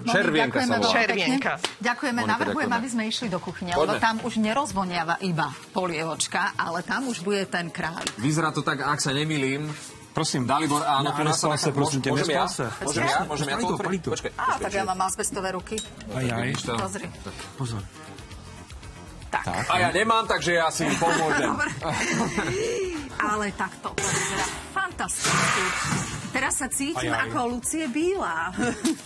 Červienka. Ďakujeme. Navrhujem, aby sme išli do kuchyne, lebo tam už nerozvoniava iba polievočka, ale tam už bude ten kráľ. Vyzerá to tak, ak sa nemýlim. Prosím. Dalibor, áno, tu nás sa prosím ťa, Môžem ja? Môžem ja to otvoriť? Počkaj. Tak ja mám azbestové ruky. Pozri. Pozor. Tak. A ja nemám, takže ja si pomôžem. Ale takto vyzerá fantasticky. Teraz sa cítim ako Lucie Bílá.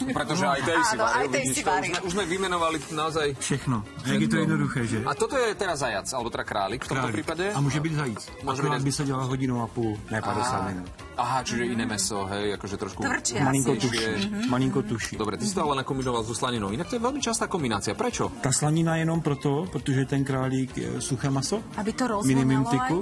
Pretože aj tej si varil. Áno, aj tej si varil. Už sme vymenovali naozaj... Všechno. Jak je to jednoduché, že? A toto je teraz zajac, alebo teda králik v tomto prípade? A môže byť zajíc. Akurát by sa delala 1,5 hodinu, ne 50 minút. Aha, čiže iné mäso, hej, akože trošku... Tvrdšie Malinko tuší. Dobre, ty si to ale nakombinoval so slaninou. Inak to je veľmi častá kombinácia. Prečo? Ta slanina jenom proto, protože ten králík je suché maso, aby to minimum rozvonalo tyku,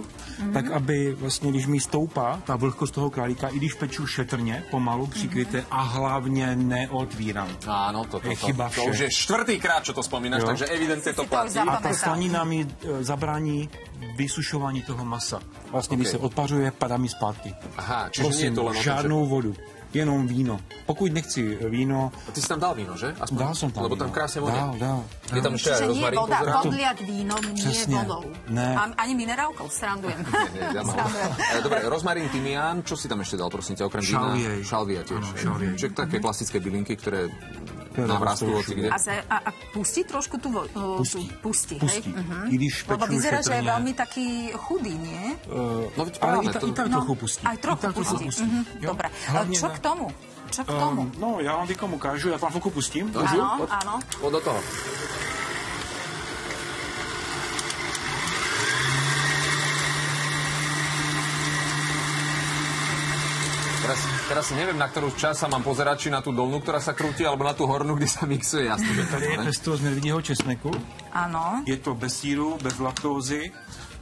tak aby vlastně, když mi stoupá ta vlhkost toho králíka, i když peču šetrně, pomalu přikryté a hlavně neotvírám. Áno, to chyba to už je štvrtýkrát, čo to spomínaš, takže evidentne to platí. A ta slanina mi zabrání vysušování toho masa. Vlastně, když se odpařuje, padá mi zpátky. Aha, čiže prosím, nie je to len o tom, žádnou vodu. Jenom víno. Pokud nechci víno... A ty si tam dal víno, že? Aspoň, dal som tam lebo víno. tam krásne vonia. Dal. Je tam ešte aj Čiže nie rozmarín. voda, odliať vínom, nie Přesně. vodou. Ne. Ani minerálkou, srandujem. Dobre, rozmarín, tymián, čo si tam ešte dal, prosím ťa, okrem vína? Šalvie tiež. Čiže také klasické bylinky, ktoré nám rastú hoci kde. A pustí trošku tú vodu? Pustí, hej? Lebo vyzerá, že je veľmi taký chudý, nie? Ale i tak trochu pustí. Aj trochu pustí. Dobre. Čo k tomu? No, já vám teďkom ukážu, já to vám chvilku pustím. Áno. Poď do toho. Teraz neviem, na ktorú časť sa mám pozerať, či na tú dolnú, ktorá sa krúti, alebo na tú hornú, kde sa mixuje. Jasne, že tady je pesto z medvědího česneku. Áno. Je to bez síru, bez laktózy.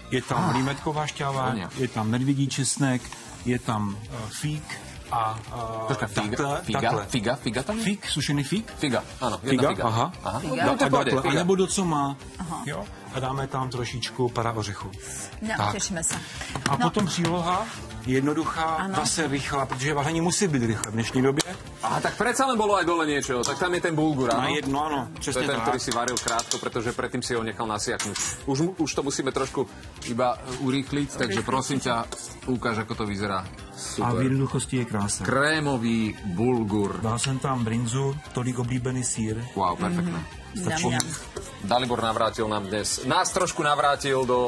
Je tam limetková šťava, je tam medvědí česnek, je tam fík a figa tam je? Fík, sušený fík. Figa, áno, jedna figa. Aha. A nebo do coma. Jo? A dáme tam trošičku para ořechu. Tešíme sa. A potom příloha, jednoduchá, zase rychlá, protože vaření musí být rychlé v dnešní době. Aha, tak predsa len bolo aj dole niečo, tak tam je ten bulgur, áno? Na jedno, áno, to je ten, ktorý si varil krátko, pretože predtým si ho nechal nasiaknúť. Už to musíme trošku iba urýchliť, takže prosím ťa, ukáž, ako to vyzerá. Super. A v jednoduchosti je krása. Krémový bulgur. Dal jsem tam brinzu, tolik oblíbený sír. Wow, perfektné. Dalibor navrátil nám dnes. Nás trošku navrátil do,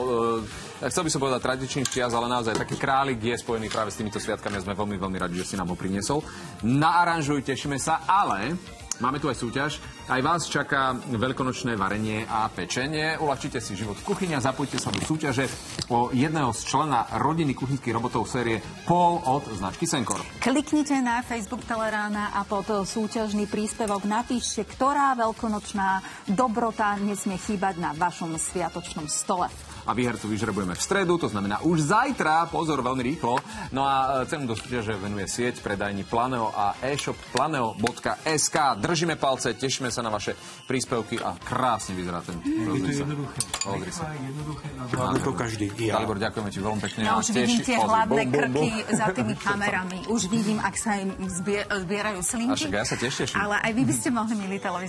chcel by som povedať, tradičných čias, ale naozaj taký králik je spojený práve s týmito sviatkami a sme veľmi, veľmi radi, že si nám ho priniesol. Naaranžuj, tešíme sa, ale máme tu aj súťaž. Aj vás čaká veľkonočné varenie a pečenie. Uľahčite si život v kuchyni a zapojte sa do súťaže o jedného z člena rodiny kuchynských robotov série Paul od značky Senkor. Kliknite na Facebook Telerána a pod súťažný príspevok napíšte, ktorá veľkonočná dobrota nesmie chýbať na vašom sviatočnom stole. A výhercu vyžrebujeme v stredu, to znamená už zajtra, pozor, veľmi rýchlo. No a cenu do súťaže venuje sieť predajní Planeo a e-shop planeo.sk. Držíme palce, tešíme sa na vaše príspevky a krásne vyzerá ten. Je to jednoduché. Jednoduché a zvládne to každý. Dalibor, ďakujeme ti veľmi pekne. Ja už vidím tie hladné krky za tými kamerami. Už vidím, ak sa im zbierajú slinky. A však ja sa tiež teším. Ale aj vy by ste mohli, milí televízii.